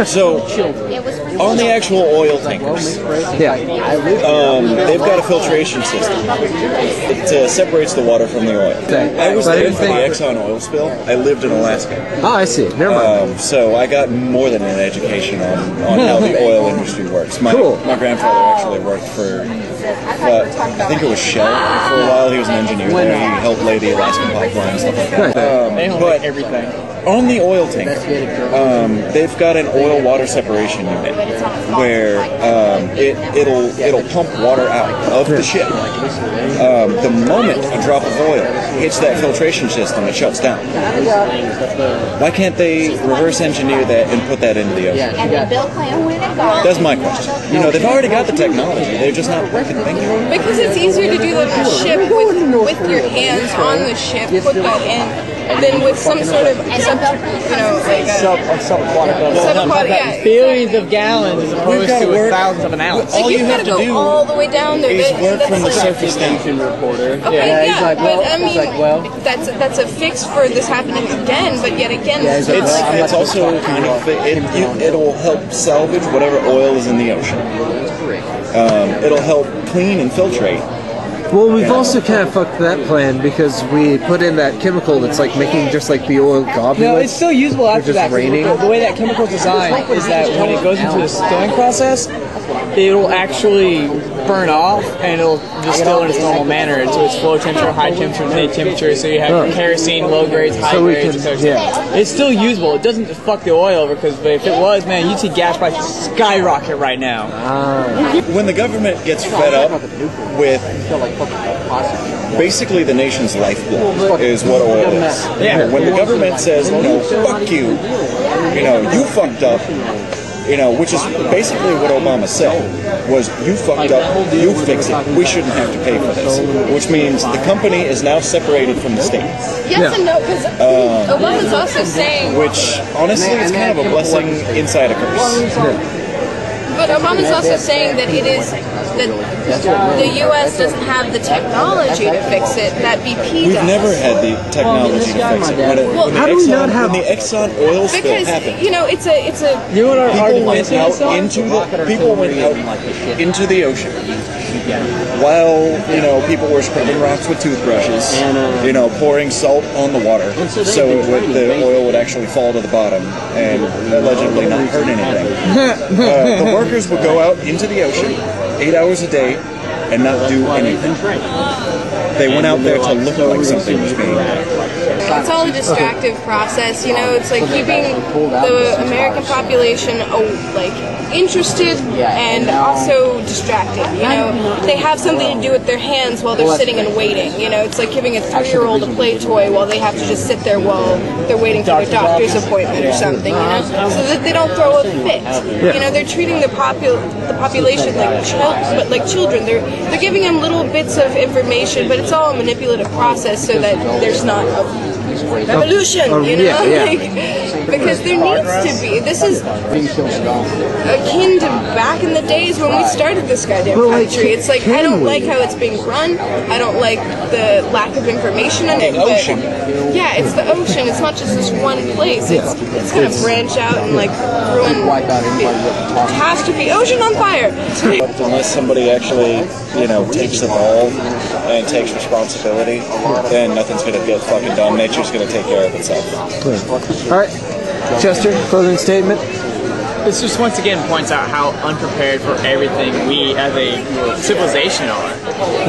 So, on the actual oil tankers, they've got a filtration system. It separates the water from the oil. I was there for the Exxon oil spill. I lived in Alaska. Oh, I see. Never mind. So I got more than an education on how the oil industry works. My grandfather actually worked for, I think it was Shell for a while. He was an engineer there. He helped lay the Alaskan pipeline and stuff like that. They hold everything. On the oil tanker, they've got an oil water separation unit where it'll pump water out of the ship. The moment a drop of oil hits that filtration system, it shuts down. Why can't they reverse engineer that and put that into the ocean? That's my question. You know, they've already got the technology. They're just not fucking thinking. Because it's easier to do that on a ship with your hands on the ship, put that in, than with some sort of subquatic, billions of gallons as opposed to thousands of an ounce. Like you have to go all the way down there. Is work from the surface down. Okay, but I mean, that's a fix for this happening again. But yet again, it's also kind of it'll help salvage whatever oil is in the ocean. It'll help clean and filtrate. Well, we've also kind of fucked that plan because we put in that chemical that's like making just like the oil globules. No, it's still usable after that. Raining. The way that chemical is designed is that when it goes into the distilling process, it'll actually burn off and it'll distill in its normal manner. So it's low temperature, high temperature, mid temperature. So you have kerosene, low grades, high grades. It's still usable. It doesn't fuck the oil because if it was, man, you'd see gas prices skyrocket right now. When the government gets fed up with basically the nation's lifeblood is what oil is. Yeah. When the government says, no, fuck you, you fucked up, which is basically what Obama said, was you fucked up, you fix it, we shouldn't have to pay for this. Which means the company is now separated from the state. Yes and no, because Obama's also saying... Which, honestly, is kind of a blessing inside a curse. But Obama's also saying that it is that the U.S. doesn't have the technology to fix it. That BP We've does. never had the technology to fix it. How do we not have when the Exxon oil spill happened? It's a. You know what our people went out into the ocean. While people were scrubbing rocks with toothbrushes, pouring salt on the water, so the oil would actually fall to the bottom and allegedly not hurt anything. The workers would go out into the ocean 8 hours a day and not do anything. They went out there to look like something was being done. It's all a distractive process, it's like keeping the American population interested and also distracted, They have something to do with their hands while they're sitting and waiting, It's like giving a 3-year-old a play toy while they have to just sit there while they're waiting for their doctor's appointment or something, So that they don't throw a fit. They're treating the population like children. They're giving them little bits of information, but it's all a manipulative process so that there's not a revolution, because there needs to be. This is akin to back in the days when we started this goddamn country. It's like, I don't like how it's being run. I don't like the lack of information in it. But yeah, it's the ocean. It's not just this one place. It's going to branch out and ruin catastrophe. Ocean on fire. Unless somebody actually, takes the ball and takes responsibility, then nothing's going to get fucking done. Nature's going to take care of itself. All right, Chester, closing statement. This just once again points out how unprepared for everything we as a civilization are.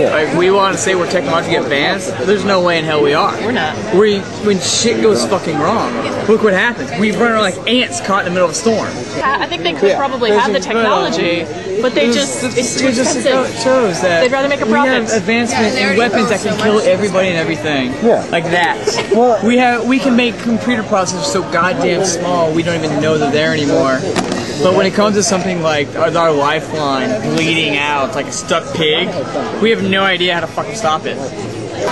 Like, we want to say we're technologically advanced, there's no way in hell we are. We're not. When shit goes fucking wrong, look what happens. We run around like ants caught in the middle of a storm. I think they could probably have the technology, but it's too expensive. It shows that they'd rather make a profit. We have advancement in weapons that can kill everybody and everything. Like that. We can make computer processors so goddamn small we don't even know they're there anymore. But when it comes to something like our lifeline bleeding out like a stuck pig, we have no idea how to fucking stop it.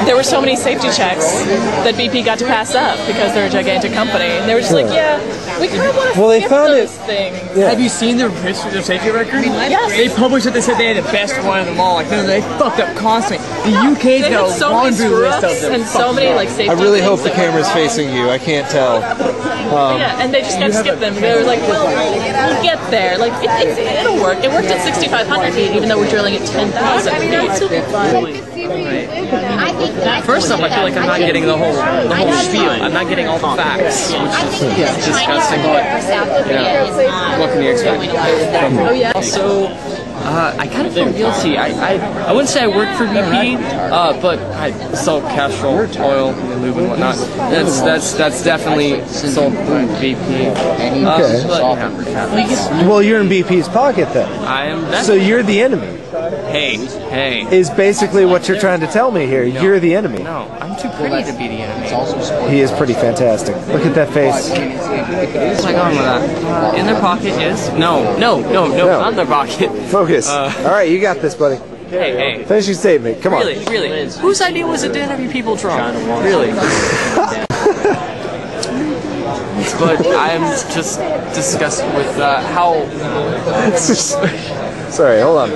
there were so many safety checks that BP got to pass up because they're a gigantic company. And they were just like, yeah, we kind of want to Well, they skip found those it- things. Yeah. Have you seen their history, their safety record? Yes. They published it. They said they had the best one of them all. Like, no, they fucked up constantly. The UK's They got have a so many laundry list of screw-ups them. and so many like safety I really hope things the that went camera's wrong. facing you. I can't tell. Yeah, and they just got to skip them. They were like, well, we'll get there. Like, it'll work. It worked at 6,500 feet, even though we're drilling at 10,000 feet. First off, I feel like I'm not getting the whole spiel. I'm not getting all the facts, which is disgusting. But what can you expect? Oh, yeah. Also, I kind of feel guilty. I wouldn't say I work for BP, but I sell Castrol oil and lube and whatnot. That's definitely sold through BP. Well, you're in BP's pocket then. I am. So you're the enemy. Hey. Is basically what you're trying to tell me here. You're the enemy. No, I'm too pretty to be the enemy. He is pretty fantastic. Look at that face. What's going on with that? In their pocket is no, not in their pocket. Focus. All right, you got this, buddy. Hey. Finish your statement. Come on. Really. Whose idea was it to interview people drunk? Really? But I'm just disgusted with how. Sorry, hold on.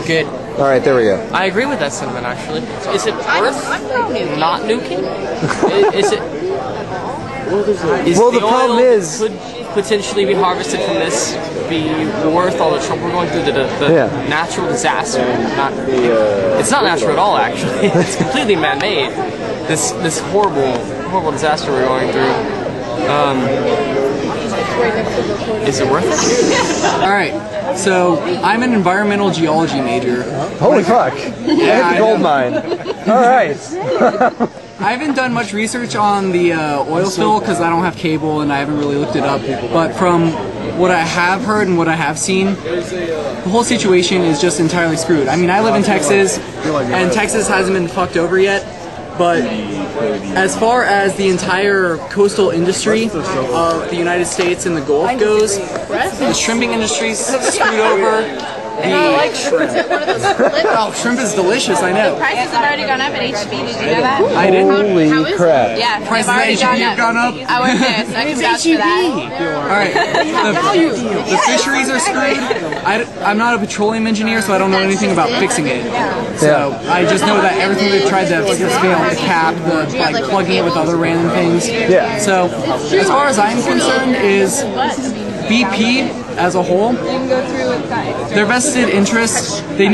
Okay. All right, there we go. I agree with that sentiment, actually. Is it worth not nuking? Is it? Well, the problem is- could potentially be harvested from this be worth all the trouble we're going through, the Yeah. natural disaster? It's not natural at all, actually. It's completely man-made. This horrible disaster we're going through. Is it worth it? All right. So I'm an environmental geology major. Holy fuck. Yeah, I Gold know. mine. All right. I haven't done much research on the oil spill because I don't have cable and I haven't really looked it up. But from what I have heard and what I have seen, the whole situation is just entirely screwed. I mean, I live in Texas, and Texas hasn't been fucked over yet. But as far as the entire coastal industry of the United States and the Gulf goes, the shrimping industry's screwed over. I like shrimp. Oh, shrimp is delicious, I know. Prices have already gone up at HB. Did you know that? I didn't. Holy crap. Yeah, Prices they've already at HB have gone up. I work there, so I can vouch for that. Alright, the fisheries are screwed. I'm not a petroleum engineer, so I don't know anything about fixing it. So I just know that everything they've tried to scale, the cap, the like plugging it with other random things. Yeah. So as far as I'm concerned is BP as a whole, their vested interests, they're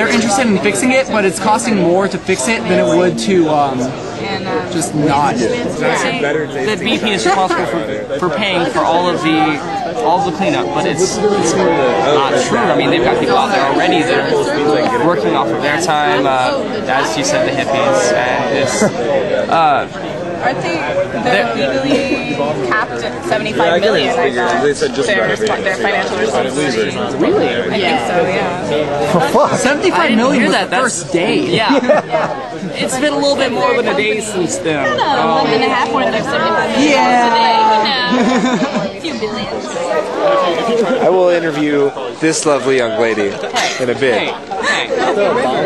interested in fixing it, but it's costing more to fix it than it would to just not. That BP is responsible for paying for all of the cleanup, but it's not true. I mean, they've got people out there already that are working off of their time, as you said, the hippies, and it's. Aren't they're legally capped at 75 million, I thought. Their financial responsibility. Really? I think so, yeah. Fuck. 75 million hear was that. the first day. Yeah. It's been a little bit more than a day since then. A month and a half more than 75 million a day, but no. A few billions. I will interview this lovely young lady in a bit.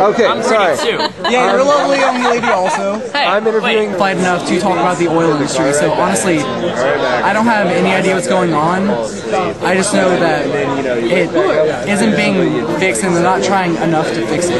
Okay, I'm sorry. pretty too. Yeah, you're a lovely young lady also. Hey, I'm interviewing. Quite enough to talk about the oil industry, so honestly, I don't have any idea what's going on. I just know that it isn't being fixed and they're not trying enough to fix it.